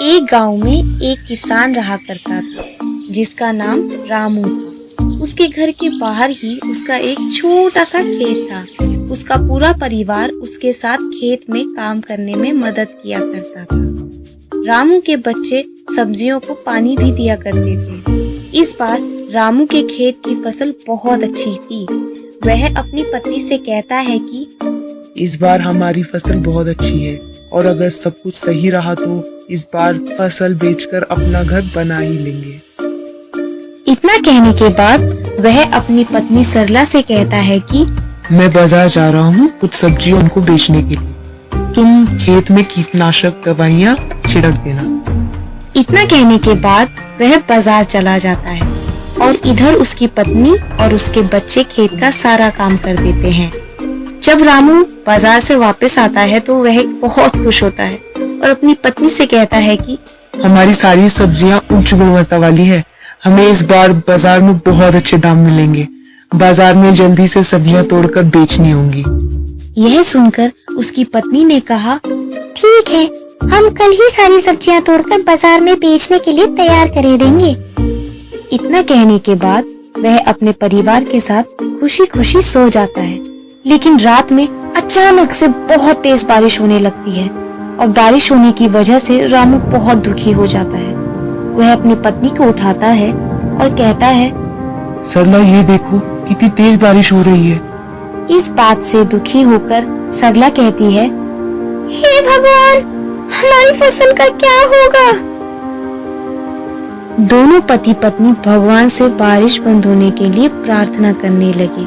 एक गांव में एक किसान रहा करता था जिसका नाम रामू था। उसके घर के बाहर ही उसका एक छोटा सा खेत था। उसका पूरा परिवार उसके साथ खेत में काम करने में मदद किया करता था। रामू के बच्चे सब्जियों को पानी भी दिया करते थे। इस बार रामू के खेत की फसल बहुत अच्छी थी। वह अपनी पत्नी से कहता है कि इस बार हमारी फसल बहुत अच्छी है और अगर सब कुछ सही रहा तो इस बार फसल बेचकर अपना घर बना ही लेंगे। इतना कहने के बाद वह अपनी पत्नी सरला से कहता है कि मैं बाजार जा रहा हूँ कुछ सब्जियों उनको बेचने के लिए। तुम खेत में कीटनाशक दवाइयाँ छिड़क देना। इतना कहने के बाद वह बाजार चला जाता है और इधर उसकी पत्नी और उसके बच्चे खेत का सारा काम कर देते हैं। जब रामू बाजार से वापस आता है तो वह बहुत खुश होता है और अपनी पत्नी से कहता है कि हमारी सारी सब्जियां उच्च गुणवत्ता वाली है। हमें इस बार बाजार में बहुत अच्छे दाम मिलेंगे। बाजार में जल्दी से सब्जियां तोड़कर बेचनी होंगी। यह सुनकर उसकी पत्नी ने कहा, ठीक है, हम कल ही सारी सब्जियां तोड़कर बाजार में बेचने के लिए तैयार कर देंगे। इतना कहने के बाद वह अपने परिवार के साथ खुशी खुशी सो जाता है। लेकिन रात में अचानक से बहुत तेज बारिश होने लगती है और बारिश होने की वजह से रामू बहुत दुखी हो जाता है। वह अपनी पत्नी को उठाता है और कहता है, सरला ये देखो कितनी तेज बारिश हो रही है। इस बात से दुखी होकर सरला कहती है, हे भगवान, हमारी फसल का क्या होगा? दोनों पति पत्नी भगवान से बारिश बंद होने के लिए प्रार्थना करने लगे,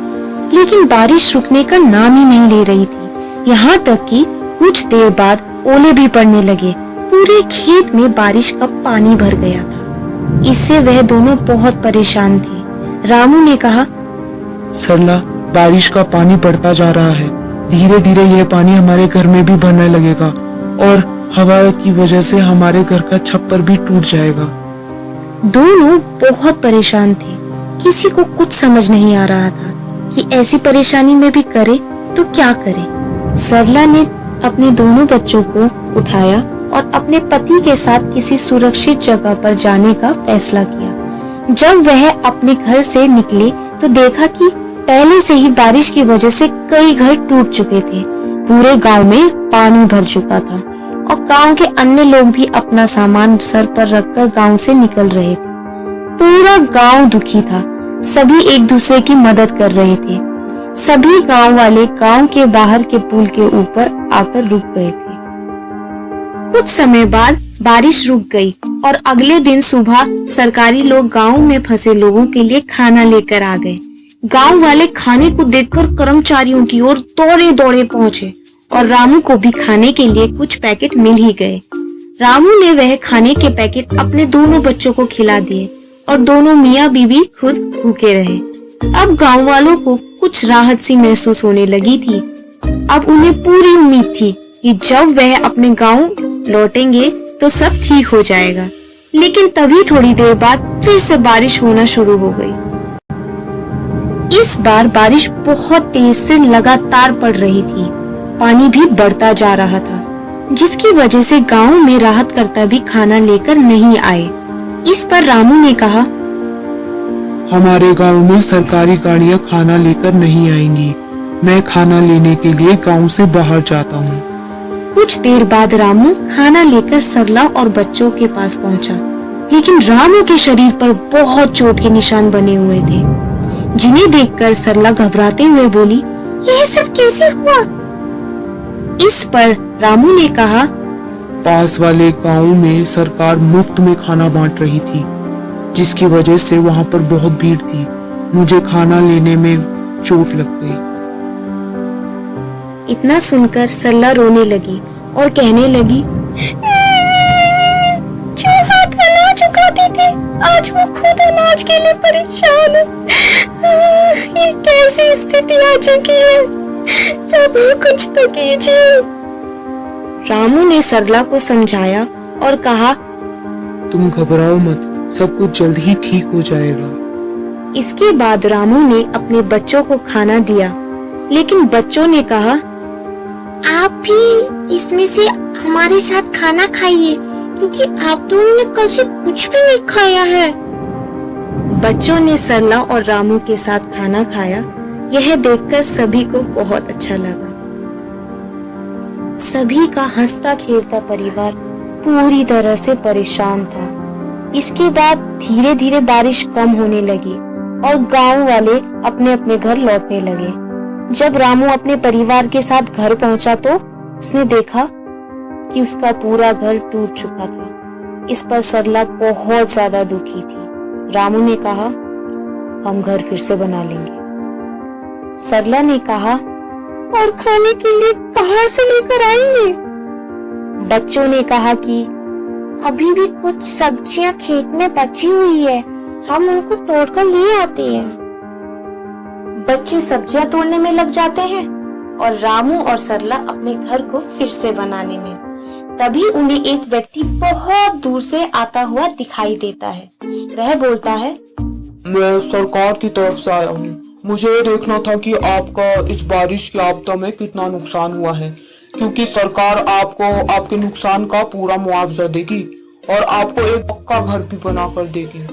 लेकिन बारिश रुकने का नाम ही नहीं ले रही थी। यहाँ तक कि कुछ देर बाद ओले भी पड़ने लगे। पूरे खेत में बारिश का पानी भर गया था। इससे वह दोनों बहुत परेशान थे। रामू ने कहा, सरला, बारिश का पानी बढ़ता जा रहा है। धीरे धीरे यह पानी हमारे घर में भी भरने लगेगा और हवा की वजह से हमारे घर का छप्पर भी टूट जाएगा। दोनों बहुत परेशान थे। किसी को कुछ समझ नहीं आ रहा था कि ऐसी परेशानी में भी करे तो क्या करे। सरला ने अपने दोनों बच्चों को उठाया और अपने पति के साथ किसी सुरक्षित जगह पर जाने का फैसला किया। जब वह अपने घर से निकले तो देखा कि पहले से ही बारिश की वजह से कई घर टूट चुके थे। पूरे गांव में पानी भर चुका था और गांव के अन्य लोग भी अपना सामान सर पर रखकर गांव से निकल रहे थे। पूरा गांव दुखी था। सभी एक दूसरे की मदद कर रहे थे। सभी गांव वाले गांव के बाहर के पुल के ऊपर आकर रुक गए थे। कुछ समय बाद बारिश रुक गई और अगले दिन सुबह सरकारी लोग गांव में फंसे लोगों के लिए खाना लेकर आ गए। गांव वाले खाने को देखकर कर्मचारियों की ओर दौड़े दौड़े पहुंचे और रामू को भी खाने के लिए कुछ पैकेट मिल ही गए। रामू ने वह खाने के पैकेट अपने दोनों बच्चों को खिला दिए और दोनों मियाँ बीवी खुद भूखे रहे। अब गांव वालों को कुछ राहत सी महसूस होने लगी थी। अब उन्हें पूरी उम्मीद थी कि जब वह अपने गांव लौटेंगे तो सब ठीक हो जाएगा। लेकिन तभी थोड़ी देर बाद फिर से बारिश होना शुरू हो गई। इस बार बारिश बहुत तेज से लगातार पड़ रही थी। पानी भी बढ़ता जा रहा था, जिसकी वजह से गांव में राहतकर्ता भी खाना लेकर नहीं आए। इस पर रामू ने कहा, हमारे गांव में सरकारी गाड़ियां खाना लेकर नहीं आएंगी। मैं खाना लेने के लिए गांव से बाहर जाता हूँ। कुछ देर बाद रामू खाना लेकर सरला और बच्चों के पास पहुँचा, लेकिन रामू के शरीर पर बहुत चोट के निशान बने हुए थे, जिन्हें देखकर सरला घबराते हुए बोली, यह सब कैसे हुआ? इस पर रामू ने कहा, पास वाले गांव में सरकार मुफ्त में खाना बांट रही थी, जिसकी वजह से वहां पर बहुत भीड़ थी। मुझे खाना लेने में चोट लग गई। इतना सुनकर सरला रोने लगी और कहने लगी, जो हाथ अनाज उगाते थे आज वो खुद अनाज के लिए परेशान है। ये कैसी स्थिति आ चुकी है? प्रभु कुछ तो कीजिए। रामू ने सरला को समझाया और कहा, तुम घबराओ मत, सब कुछ जल्द ही ठीक हो जाएगा। इसके बाद रामू ने अपने बच्चों को खाना दिया, लेकिन बच्चों ने कहा, आप भी इसमें से हमारे साथ खाना खाइए, क्योंकि आप दोनों ने कल से कुछ भी नहीं खाया है। बच्चों ने सरला और रामू के साथ खाना खाया। यह देखकर सभी को बहुत अच्छा लगा। सभी का हंसता खेलता परिवार पूरी तरह से परेशान था। इसके बाद धीरे धीरे बारिश कम होने लगी और गांव वाले अपने अपने घर लौटने लगे। जब रामू अपने परिवार के साथ घर पहुंचा तो उसने देखा कि उसका पूरा घर टूट चुका था। इस पर सरला बहुत ज्यादा दुखी थी। रामू ने कहा, हम घर फिर से बना लेंगे। सरला ने कहा, और खाने के लिए कहाँ से लेकर आएंगे? बच्चों ने कहा कि अभी भी कुछ सब्जियां खेत में बची हुई है, हम उनको तोड़कर ले आते हैं। बच्चे सब्जियां तोड़ने में लग जाते हैं और रामू और सरला अपने घर को फिर से बनाने में। तभी उन्हें एक व्यक्ति बहुत दूर से आता हुआ दिखाई देता है। वह बोलता है, मैं सरकार की तरफ से आया हूँ। मुझे ये देखना था कि आपका इस बारिश की आपदा में कितना नुकसान हुआ है, क्योंकि सरकार आपको आपके नुकसान का पूरा मुआवजा देगी और आपको एक पक्का घर भी बना कर देगी।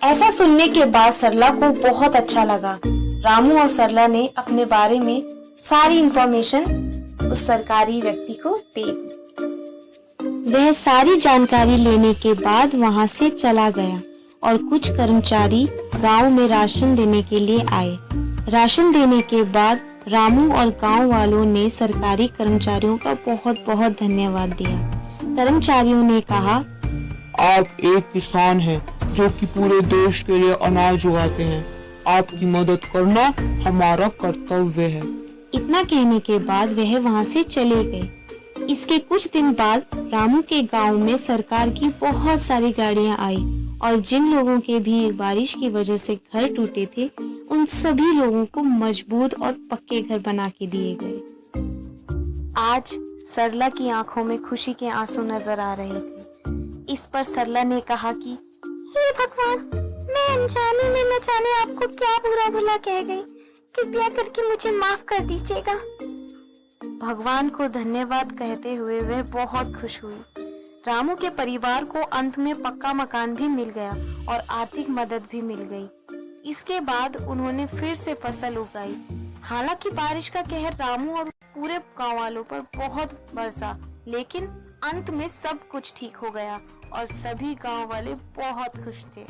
ऐसा सुनने के बाद सरला को बहुत अच्छा लगा। रामू और सरला ने अपने बारे में सारी इंफॉर्मेशन उस सरकारी व्यक्ति को दे दी। वह सारी जानकारी लेने के बाद वहां से चला गया और कुछ कर्मचारी गांव में राशन देने के लिए आए। राशन देने के बाद रामू और गांव वालों ने सरकारी कर्मचारियों का बहुत बहुत धन्यवाद दिया। कर्मचारियों ने कहा, आप एक किसान हैं जो कि पूरे देश के लिए अनाज उगाते हैं। आपकी मदद करना हमारा कर्तव्य है। इतना कहने के बाद वह वहां से चले गए। इसके कुछ दिन बाद रामू के गांव में सरकार की बहुत सारी गाड़ियां आई और जिन लोगों के भी बारिश की वजह से घर टूटे थे, उन सभी लोगों को मजबूत और पक्के घर बना के दिए गए। आज सरला की आंखों में खुशी के आंसू नजर आ रहे थे। इस पर सरला ने कहा कि हे भगवान, मैं अनजाने में न जाने आपको क्या बुरा भला कह गई, कृपया करके मुझे माफ कर दीजिएगा। भगवान को धन्यवाद कहते हुए वह बहुत खुश हुई। रामू के परिवार को अंत में पक्का मकान भी मिल गया और आर्थिक मदद भी मिल गई। इसके बाद उन्होंने फिर से फसल उगाई। हालांकि बारिश का कहर रामू और पूरे गांव वालों पर बहुत बरसा, लेकिन अंत में सब कुछ ठीक हो गया और सभी गांव वाले बहुत खुश थे।